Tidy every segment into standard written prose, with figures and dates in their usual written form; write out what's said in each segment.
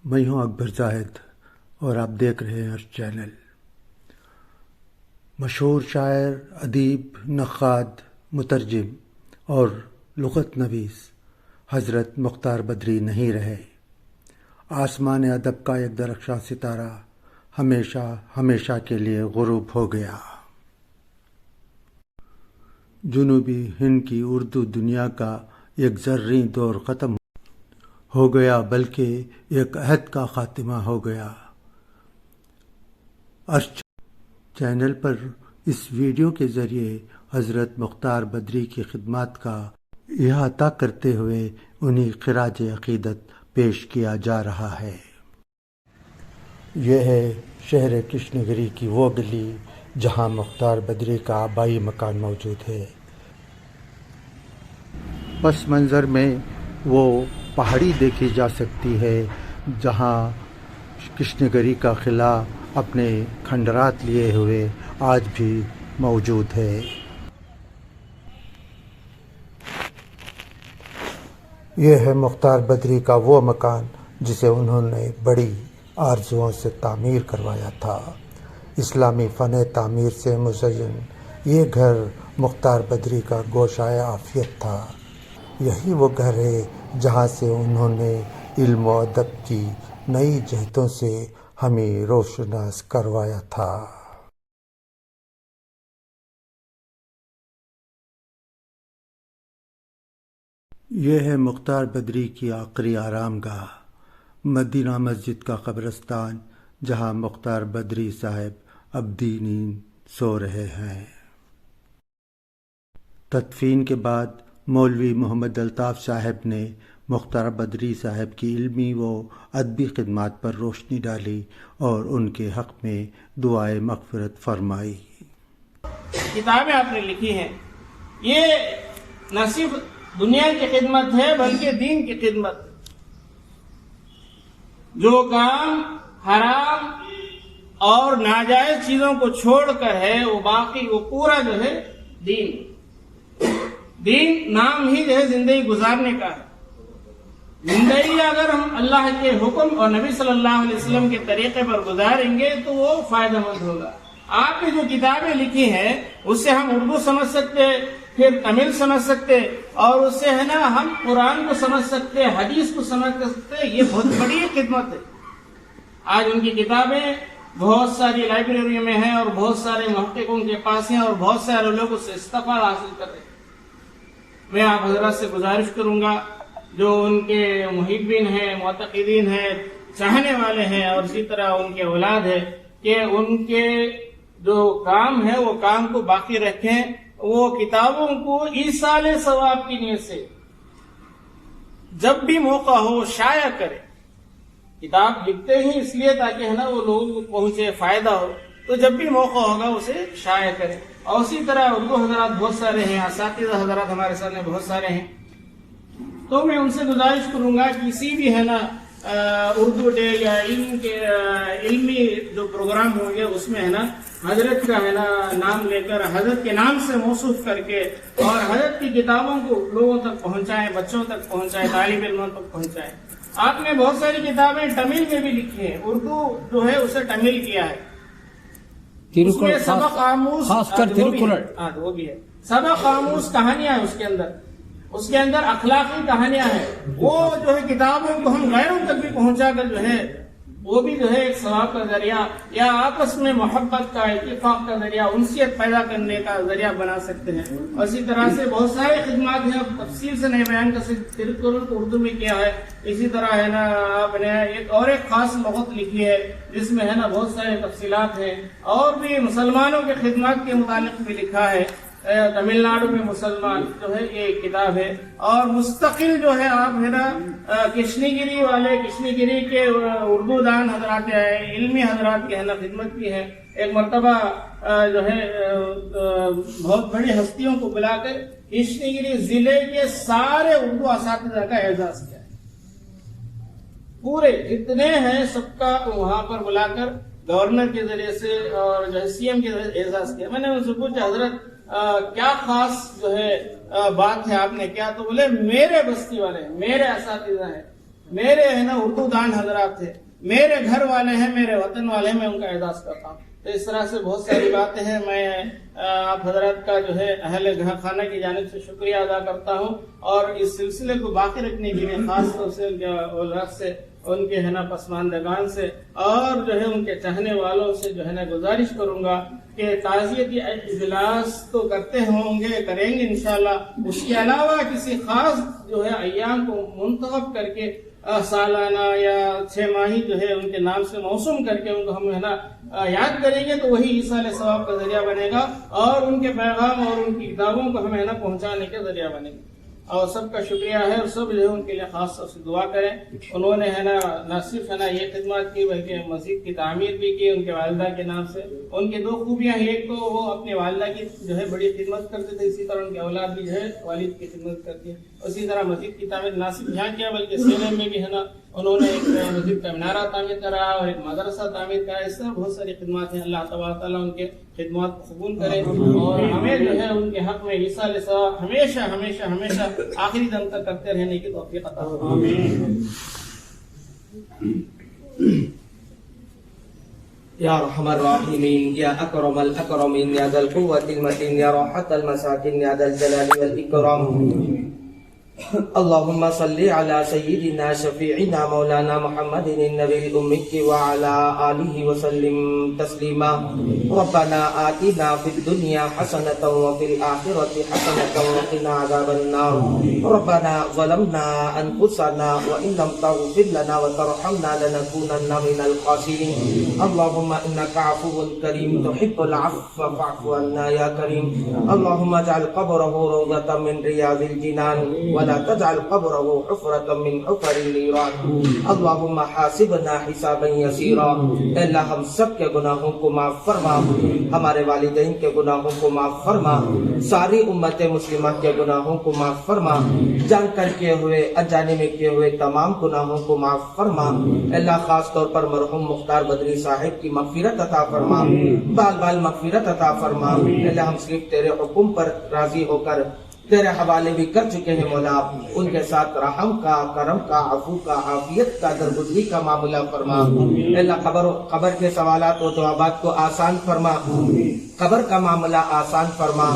میں ہوں اکبر زاہد اور آپ دیکھ رہے ہیں ارش چینل۔ مشہور شاعر، ادیب، نقاد، مترجم اور لغت نویس حضرت مختار بدری نہیں رہے۔ آسمان ادب کا ایک درخشاں ستارہ ہمیشہ ہمیشہ کے لیے غروب ہو گیا۔ جنوبی ہند کی اردو دنیا کا ایک زرعی دور ختم ہو گیا، بلکہ ایک عہد کا خاتمہ ہو گیا۔ ارش چینل پر اس ویڈیو کے ذریعے حضرت مختار بدری کی خدمات کا احاطہ کرتے ہوئے انہیں خراج عقیدت پیش کیا جا رہا ہے۔ یہ ہے شہر کرشن گری کی وہ گلی جہاں مختار بدری کا آبائی مکان موجود ہے۔ پس منظر میں وہ پہاڑی دیکھی جا سکتی ہے جہاں کرشن گری کا قلعہ اپنے کھنڈرات لیے ہوئے آج بھی موجود ہے۔ یہ ہے مختار بدری کا وہ مکان جسے انہوں نے بڑی آرزوؤں سے تعمیر کروایا تھا۔ اسلامی فن تعمیر سے مزین یہ گھر مختار بدری کا گوشۂ عافیت تھا۔ یہی وہ گھر ہے جہاں سے انہوں نے علم و ادب کی نئی جہتوں سے ہمیں روشناس کروایا تھا۔ یہ ہے مختار بدری کی آخری آرام گاہ، مدینہ مسجد کا قبرستان، جہاں مختار بدری صاحب ابدی نیند سو رہے ہیں۔ تدفین کے بعد مولوی محمد الطاف صاحب نے مختار بدری صاحب کی علمی و ادبی خدمات پر روشنی ڈالی اور ان کے حق میں دعائے مغفرت فرمائی۔ کتابیں آپ نے لکھی ہیں، یہ نہ صرف دنیا کی خدمت ہے بلکہ دین کی خدمت۔ جو کام حرام اور ناجائز چیزوں کو چھوڑ کر ہے وہ باقی وہ پورا جو ہے دین نام ہی جو ہے زندگی گزارنے کا ہے۔ زندگی اگر ہم اللہ کے حکم اور نبی صلی اللہ علیہ وسلم کے طریقے پر گزاریں گے تو وہ فائدہ مند ہوگا۔ آپ نے جو کتابیں لکھی ہیں اس سے ہم اردو سمجھ سکتے، پھر تمل سمجھ سکتے، اور اس سے ہے نا ہم قرآن کو سمجھ سکتے، حدیث کو سمجھ سکتے۔ یہ بہت بڑی خدمت ہے۔ آج ان کی کتابیں بہت ساری لائبریری میں ہیں اور بہت سارے محققوں کے پاس ہیں اور بہت سارے لوگ اس سے استفادہ حاصل کر رہے ہیں۔ میں آپ حضرات سے گزارش کروں گا جو ان کے محبین ہیں، معتقدین ہیں، چاہنے والے ہیں اور اسی طرح ان کے اولاد ہے کہ ان کے جو کام ہے وہ کام کو باقی رکھیں، وہ کتابوں کو ایصال ثواب کی نیت سے جب بھی موقع ہو شائع کریں۔ کتاب لکھتے ہی اس لیے تاکہ ہے نا وہ لوگوں کو پہنچے، فائدہ ہو، تو جب بھی موقع ہوگا اسے شائع کریں۔ اور اسی طرح اردو حضرات بہت سارے ہیں، اساتذہ حضرات ہمارے سامنے بہت سارے ہیں، تو میں ان سے گزارش کروں گا کسی بھی ہے نا اردو ڈے یا علمی جو پروگرام ہوں گے اس میں ہے نا حضرت کا ہے نا نام لے کر، حضرت کے نام سے موصوف کر کے اور حضرت کی کتابوں کو لوگوں تک پہنچائیں، بچوں تک پہنچائیں، طالب علموں تک پہنچائیں۔ آپ نے بہت ساری کتابیں تمل میں بھی لکھی ہیں، اردو جو ہے اسے تمل کیا ہے، اس میں سبق آموز وہ بھی ہے، سبق آموز کہانیاں ہیں اس کے اندر اخلاقی کہانیاں ہیں۔ وہ جو ہے کتابوں کو ہم غیروں تک بھی پہنچا کر جو ہے وہ بھی جو ہے ایک ثواب کا ذریعہ یا آپس میں محبت کا، اتفاق کا ذریعہ، انسیت پیدا کرنے کا ذریعہ بنا سکتے ہیں۔ اور اسی طرح سے بہت سارے خدمات ہیں، تفصیل سے نہیں بیان کر سکتے، اردو میں کیا ہے۔ اسی طرح ہے نا آپ نے ایک خاص لغت لکھی ہے جس میں ہے نا بہت سارے تفصیلات ہیں، اور بھی مسلمانوں کے خدمات کے متعلق بھی لکھا ہے۔ تمل ناڈو میں مسلمان جو ہے یہ کتاب ہے، اور مستقل جو ہے آپ ہے نا کرشن گری کے اردو دان حضرات علمی حضرات کی ہے نا خدمت کی ہے۔ ایک مرتبہ جو ہے بہت بڑی ہستیوں کو بلا کر کرشن گری ضلع کے سارے اردو اساتذہ کا اعزاز کیا ہے، پورے جتنے ہیں سب کا وہاں پر بلا کر گورنر کے ذریعے سے اور جو ہے سی ایم کے ذریعے اعزاز کیا۔ میں نے ان سے پوچھا حضرت کیا خاص جو ہے بات ہے آپ نے کیا، تو بولے میرے بستی والے میرے اساتذہ ہیں، میرے ہے نا اردو دان حضرات تھے، میرے گھر والے ہیں، میرے وطن والے ہیں، میں ان کا اعزاز کرتا ہوں۔ تو اس طرح سے بہت ساری باتیں ہیں۔ میں آپ حضرات کا جو ہے اہل خانہ کی جانب سے شکریہ ادا کرتا ہوں، اور اس سلسلے کو باقی رکھنے کے لیے خاص طور سے ان کے اولاد سے، ان کے ہے نا پسماندگان سے، اور جو ہے ان کے چاہنے والوں سے جو ہے نا گزارش کروں گا کہ تعزیتی اجلاس تو کرتے ہوں گے، کریں گے انشاءاللہ، اس کے علاوہ کسی خاص جو ہے ایام کو منتخب کر کے سالانہ یا 6 ماہی جو ہے ان کے نام سے موسوم کر کے ان کو ہم ہے نا یاد کریں گے، تو وہی ایصال ثواب کا ذریعہ بنے گا، اور ان کے پیغام اور ان کی کتابوں کو ہمیں ہے نا پہنچانے کے ذریعہ بنے گا۔ اور سب کا شکریہ ہے، اور سب جو ہے ان کے لیے خاص طور سے دعا کریں۔ انہوں نے ہے نا نہ صرف ہے نا یہ خدمات کی، بلکہ مسجد کی تعمیر بھی کی ان کے والدہ کے نام سے۔ ان کی 2 خوبیاں ہیں، ایک تو وہ اپنی والدہ کی جو ہے بڑی خدمت کرتے تھے، اسی طرح ان کے اولاد بھی جو ہے والد کی خدمت کرتی ہے۔ اسی طرح مسجد کی تعمیر نہ صرف یہاں کیا بلکہ سیلم میں بھی ہے نا انہوں نے ایک مسجد کا مینارہ تعمیر کرا اور ایک مدرسہ تعمیر کرا۔ اس طرح بہت ساری خدمات ہیں۔ اللہ تبارک تعالیٰ ان کے خدمات کو قبول کرے، اور ہمیں جو ہے ان کے حق میں ایصال ثواب ہمیشہ ہمیشہ ہمیشہ آخری دم تک کرتے رہنے کی توفیق عطا فرمائے۔ یا ارحم الراحمین، یا اکرم الاکرمین، یا ذا القوة المتین، یا راحت المساکین، یا ذا الجلال والاکرام۔ اللهم صل على سيدنا شفيعنا مولانا محمد النبي الأمي وعلى آله وسلم تسليما۔ ربنا آتنا في الدنيا حسنة وفي الآخرة حسنة وقنا عذاب النار۔ ربنا ظلمنا أنفسنا وإن لم تغفر لنا وترحمنا لنكونن من الخاسرين۔ اللهم إنك عفو كريم تحب العفو فاعف عنا يا كريم۔ اللهم اجعل قبره روضة من رياض الجنان ولا تجعل قبره حفرة من حفر النيران۔ اللهم حاسبنا حسابا يسيرا۔ اللہ ہم سب کے گناہوں کو معاف فرما، ہمارے والدین کے گناہوں کو معاف فرما، ساری امت مسلمہ کے گناہوں کو معاف فرما، جان کر کیے ہوئے انجانے میں کیے ہوئے تمام گناہوں کو معاف فرما۔ اللہ خاص طور پر مرحوم مختار بدری صاحب کی مغفرت عطا فرما، بال بال مغفرت عطا فرما۔ اللہ ہم صرف تیرے حکم پر راضی ہو کر تیرے حوالے بھی کر چکے ہیں مولا، ان کے ساتھ رحم کا، کرم کا، عفو کا، عافیت کا، درگزری کا معاملہ فرما۔ اللہ قبر کے سوالات و جوابات کو آسان فرما، قبر کا معاملہ آسان فرما،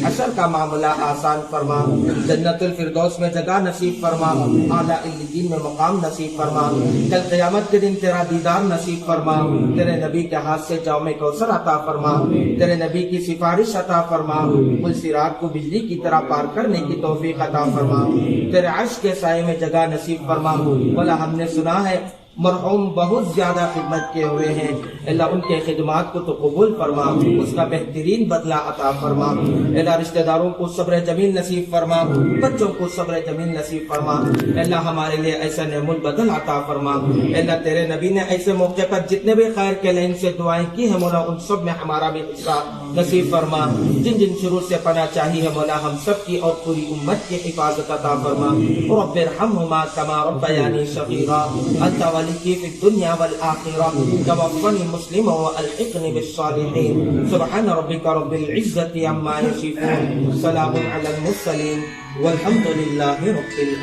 حشر کا معاملہ آسان فرما، جنت الفردوس میں جگہ نصیب فرما، اعلیٰ علیین میں مقام نصیب فرما، کل قیامت کے دن تیرا دیدار نصیب فرما، تیرے نبی کے ہاتھ سے جام کوثر عطا فرما، تیرے نبی کی سفارش عطا فرما، پل صراط کو بجلی کی طرح پار کرنے کی توفیق عطا فرما، تیرے عرش کے سائے میں جگہ نصیب فرما۔ بولا ہم نے سنا ہے مرحوم بہت زیادہ خدمت کیے ہوئے ہیں، اللہ ان کے خدمات کو تو قبول فرما، اس کا بہترین بدلہ عطا فرما۔ اللہ رشتہ داروں کو صبر جمیل نصیب فرما، بچوں کو صبر جمیل نصیب فرما۔ اللہ ہمارے لیے ایسا نعم البدل عطا فرما۔ اللہ تیرے نبی نے ایسے موقع پر جتنے بھی خیر کے لین سے دعائیں کی ہیں مولا، ان سب میں ہمارا بھی حصہ نصیب فرما۔ جن جن شرور سے پناہ چاہی ہے مولا، ہم سب کی اور پوری امت کی حفاظت عطا فرما۔ رب ارحمہما کما ربیانی صغیرا، انت ولي في الدنيا والآخرة، توفني مسلما والحقني بالصالحين۔ سبحان ربك رب العزة عما يصفون، سلام على المرسلين والحمد لله رب العالمين۔